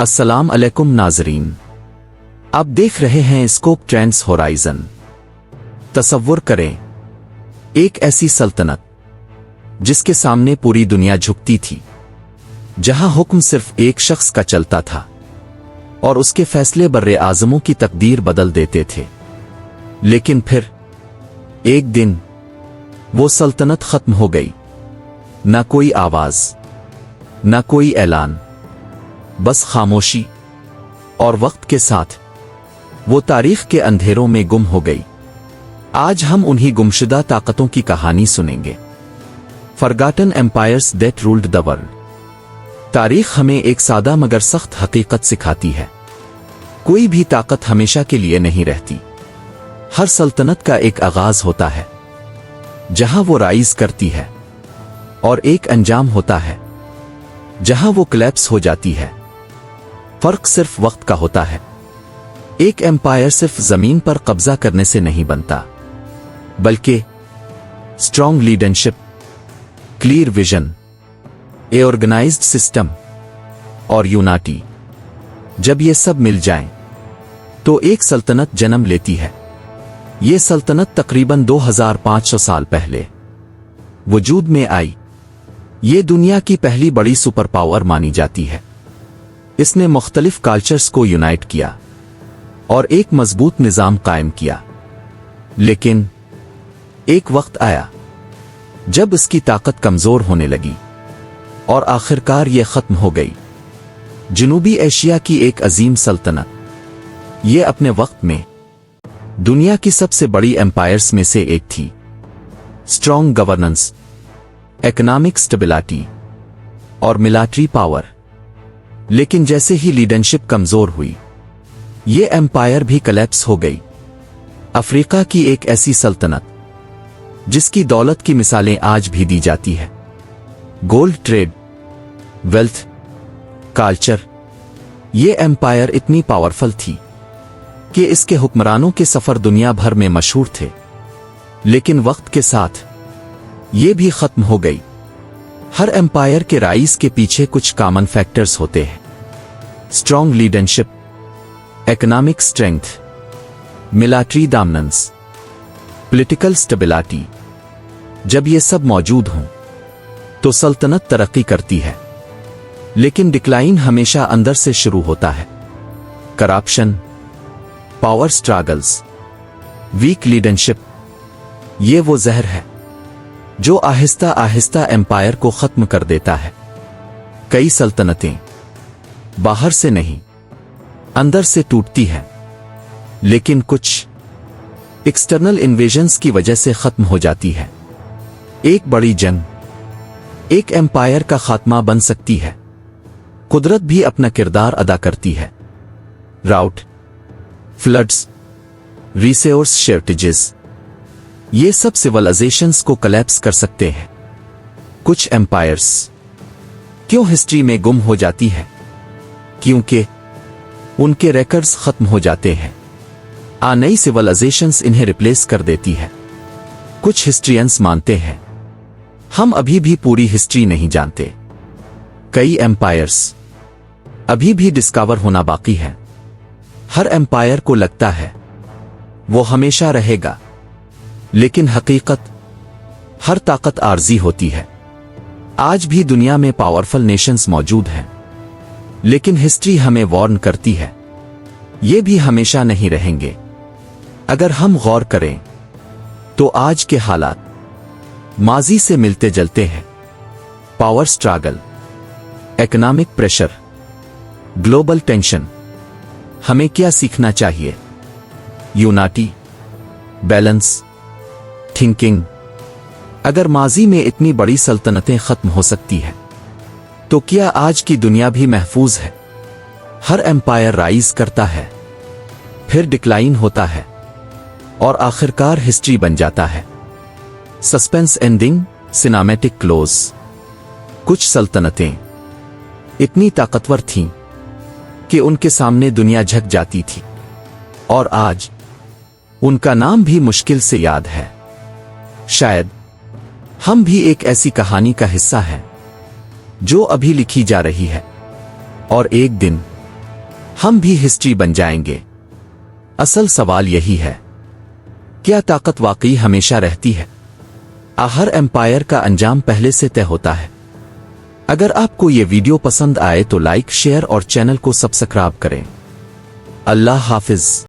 अस्सलाम अलैकुम नाजरीन, आप देख रहे हैं स्कोप ट्रेंड्स होराइजन। तसव्वुर करें, एक ऐसी सल्तनत जिसके सामने पूरी दुनिया झुकती थी, जहां हुक्म सिर्फ एक शख्स का चलता था और उसके फैसले बर्रे आज़मों की तकदीर बदल देते थे। लेकिन फिर एक दिन वो सल्तनत खत्म हो गई। न कोई आवाज, न कोई ऐलान, बस खामोशी, और वक्त के साथ वो तारीख के अंधेरों में गुम हो गई। आज हम उन्हीं गुमशुदा ताकतों की कहानी सुनेंगे। Forgotten empires that ruled the world. तारीख हमें एक सादा मगर सख्त हकीकत सिखाती है, कोई भी ताकत हमेशा के लिए नहीं रहती। हर सल्तनत का एक आगाज होता है जहां वो राइज करती है, और एक अंजाम होता है जहां वो कोलैप्स हो जाती है। फर्क सिर्फ वक्त का होता है। एक एम्पायर सिर्फ जमीन पर कब्जा करने से नहीं बनता, बल्कि स्ट्रॉन्ग लीडरशिप, क्लियर विजन, ए ऑर्गेनाइज्ड सिस्टम और यूनिटी, जब ये सब मिल जाएं, तो एक सल्तनत जन्म लेती है। ये सल्तनत तकरीबन 2500 साल पहले वजूद में आई। ये दुनिया की पहली बड़ी सुपर पावर मानी जाती है। इसने मुख्तलिफ कल्चर्स को यूनाइट किया और एक मजबूत निजाम कायम किया। लेकिन एक वक्त आया जब इसकी ताकत कमजोर होने लगी और आखिरकार ये खत्म हो गई। जनूबी एशिया की एक अजीम सल्तनत, ये अपने वक्त में दुनिया की सबसे बड़ी एम्पायर्स में से एक थी। स्ट्रॉन्ग गवर्नेंस, इकोनॉमिक स्टेबिलिटी और मिलिट्री पावर। लेकिन जैसे ही लीडरशिप कमजोर हुई, ये एम्पायर भी कोलैप्स हो गई। अफ्रीका की एक ऐसी सल्तनत जिसकी दौलत की मिसालें आज भी दी जाती है। Gold trade, wealth, culture. ये एम्पायर इतनी पावरफुल थी कि इसके हुक्मरानों के सफर दुनिया भर में मशहूर थे। लेकिन वक्त के साथ ये भी खत्म हो गई। हर एम्पायर के राइज के पीछे कुछ कॉमन फैक्टर्स होते हैं। Strong leadership, economic strength, military dominance, political stability. जब ये सब मौजूद हों तो सल्तनत तरक्की करती है। लेकिन डिक्लाइन हमेशा अंदर से शुरू होता है। Corruption, power struggles, weak leadership, ये वो जहर है जो आहिस्ता आहिस्ता एम्पायर को खत्म कर देता है। कई सल्तनतें बाहर से नहीं, अंदर से टूटती हैं, लेकिन कुछ एक्सटर्नल इन्वेजन्स की वजह से खत्म हो जाती है। एक बड़ी जंग एक एम्पायर का खात्मा बन सकती है। कुदरत भी अपना किरदार अदा करती है। राउट, फ्लड्स, रिसोर्स शॉर्टेजेस, ये सब सिविलाइजेशंस को कोलैप्स कर सकते हैं। कुछ एम्पायर्स क्यों हिस्ट्री में गुम हो जाती है? क्योंकि उनके रिकॉर्ड्स खत्म हो जाते हैं। नई सिविलाइजेशंस इन्हें रिप्लेस कर देती है। कुछ हिस्ट्रियंस मानते हैं हम अभी भी पूरी हिस्ट्री नहीं जानते। कई एम्पायर्स अभी भी डिस्कवर होना बाकी है। हर एम्पायर को लगता है वो हमेशा रहेगा, लेकिन हकीकत, हर ताकत आर्जी होती है। आज भी दुनिया में पावरफुल नेशंस मौजूद हैं, लेकिन हिस्ट्री हमें वार्न करती है ये भी हमेशा नहीं रहेंगे। अगर हम गौर करें तो आज के हालात माजी से मिलते जुलते हैं। Power struggle, economic pressure, global tension. हमें क्या सीखना चाहिए? Unity, balance, thinking. अगर माजी में इतनी बड़ी सल्तनतें खत्म हो सकती हैं, तो क्या आज की दुनिया भी महफूज है? हर एम्पायर राइज करता है, फिर डिक्लाइन होता है, और आखिरकार हिस्ट्री बन जाता है। Suspense ending, cinematic close. कुछ सल्तनतें इतनी ताकतवर थीं कि उनके सामने दुनिया झुक जाती थी, और आज उनका नाम भी मुश्किल से याद है। शायद हम भी एक ऐसी कहानी का हिस्सा हैं जो अभी लिखी जा रही है, और एक दिन ہم بھی ہسٹری بن جائیں گے۔ اصل سوال یہی ہے، کیا طاقت واقعی ہمیشہ رہتی ہے؟ ہر ایمپائر کا انجام پہلے سے طے ہوتا ہے۔ اگر آپ کو یہ ویڈیو پسند آئے تو لائک، شیئر اور چینل کو سبسکرائب کریں۔ اللہ حافظ۔